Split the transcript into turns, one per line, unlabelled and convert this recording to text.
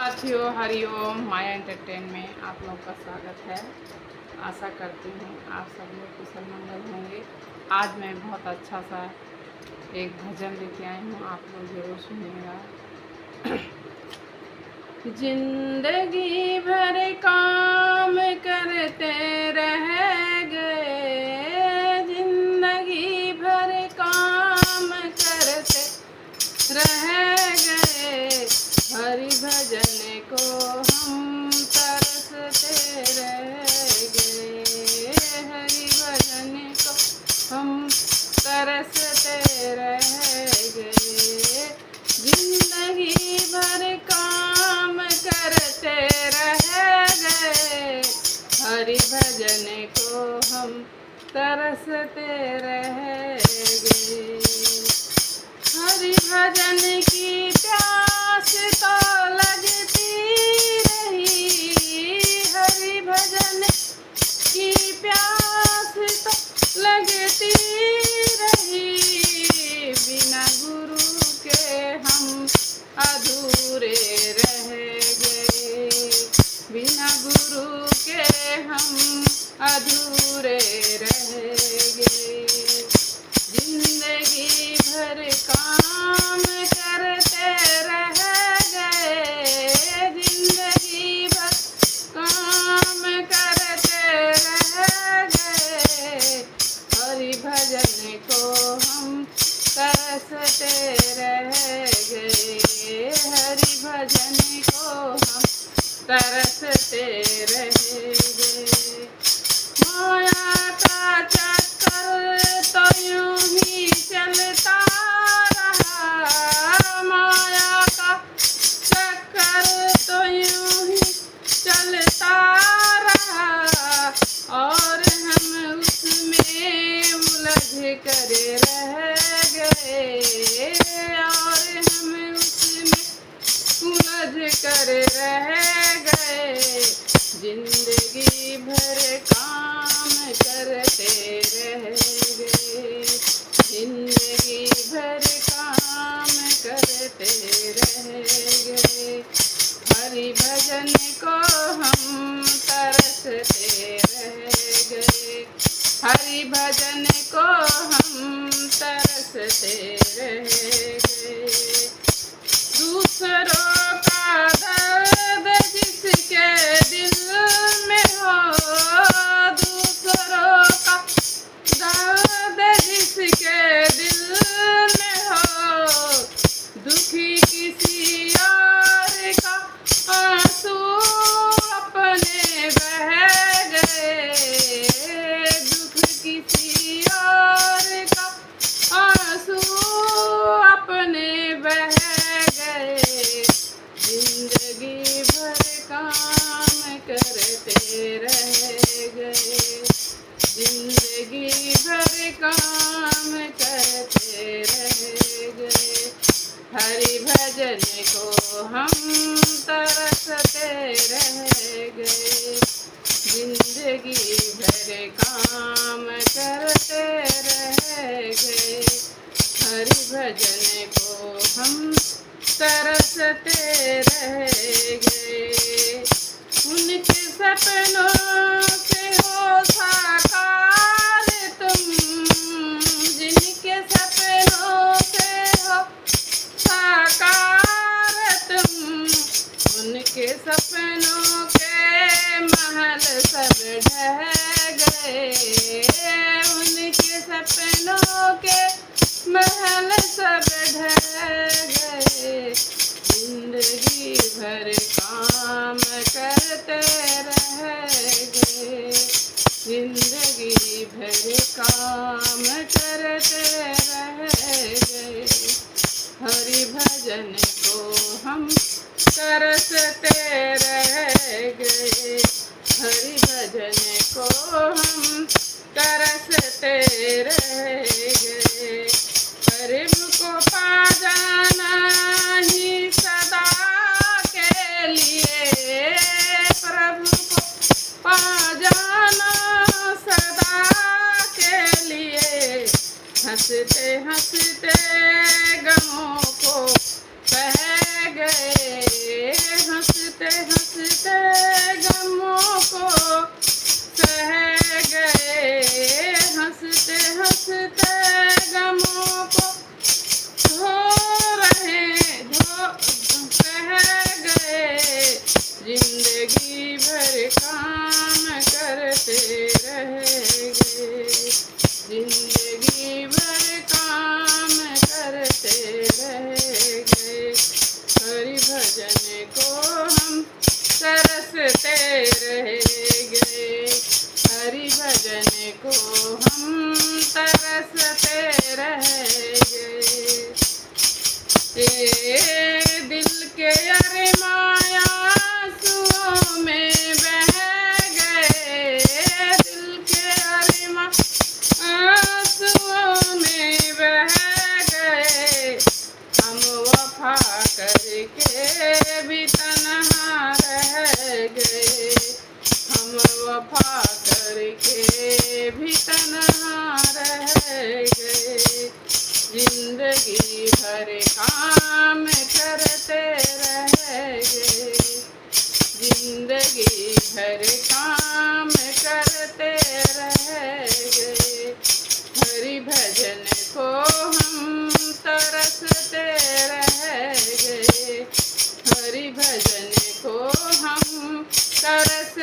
साथियों हरिओम माया एंटरटेन में आप लोग का स्वागत है। आशा करती हूँ आप सब लोग कुशल मंगल होंगे। आज मैं बहुत अच्छा सा एक भजन लेके आई हूँ, आप लोग जरूर सुनिएगा। जिंदगी भर काम करते रह गए, जिंदगी भर काम करते रह गए, हरि भजन को हम तरसते रह गए, हरि भजन को हम तरसते रह गए। जिंदगी भर काम करते रह गए, हरि भजन को हम तरसते रह गए। हरि भजन की प्यास तो लगती रही, हरि भजन की प्यास तो लगती रही, बिना गुरु के हम अधूरे रह गए, बिना गुरु के हम अधूरे रह गए। जिंदगी भर काम करते रह गए, जिंदगी भर काम करते रह गए, हरि भजन को हम तरसते रह गए, हरि भजन को हम तरसते रह गए। माया का चक्कर तो यूं ही चलता रहा, माया का चक्कर तो यूं ही चलता रहा, और हम उसमें उलझ कर रह गए, और हम उसमें उलझ कर रह गए। जिंदगी भर काम करते रह गए, जिंदगी भर काम करते रह गए, हरि भजन को हम तरसते रह गए, हरि भजन को हम तरसते रह गए। दूसरों का दर्द जिसके दिल में हो, दूसरों का दर्द जिसके दिल में हो, दुखी किसी और का आंसू अपने बह गए, दुख किसी और का आंसू अपने बह गए। जिंदगी भर काम करते रह गए, जिंदगी भर काम करते रह गए, हरि भजन को हम तरसते रह गए, जिंदगी भर काम करते रह गए, हरि भजन को हम तरसते रह गए। उनके सपनों से हो साकार तुम, जिनके सपनों से हो साकार तुम, उनके सपनों के महल सब ढह गए, उनके सपनों के महल सब ढह गए। जिंदगी भर काम करते रह गए, जिंदगी भर काम करते रह गए, हरि भजन को हम तरसते रह गए, हरि भजन को हम तरसते रह गए। प्रभु को पा जाना ही सदा के लिए, प्रभु को पा जाना सदा के लिए, हंसते हंसते गमों को बह गए, हंस तरसते रह गए, हरि भजन को हम तरसते रह गए। ये दिल के अरमां आंसुओं में बह गए, दिल के अरमां आंसुओं में बह गए। हम वफा करके भी तन्हा रह गए, हम वफा करके भी तन्हा रह गए। जिंदगी भर काम करते रह गए, जिंदगी भर काम करते रह गए। हरि भजन को हम तरसते रह गए, हरि भजन को हम तरस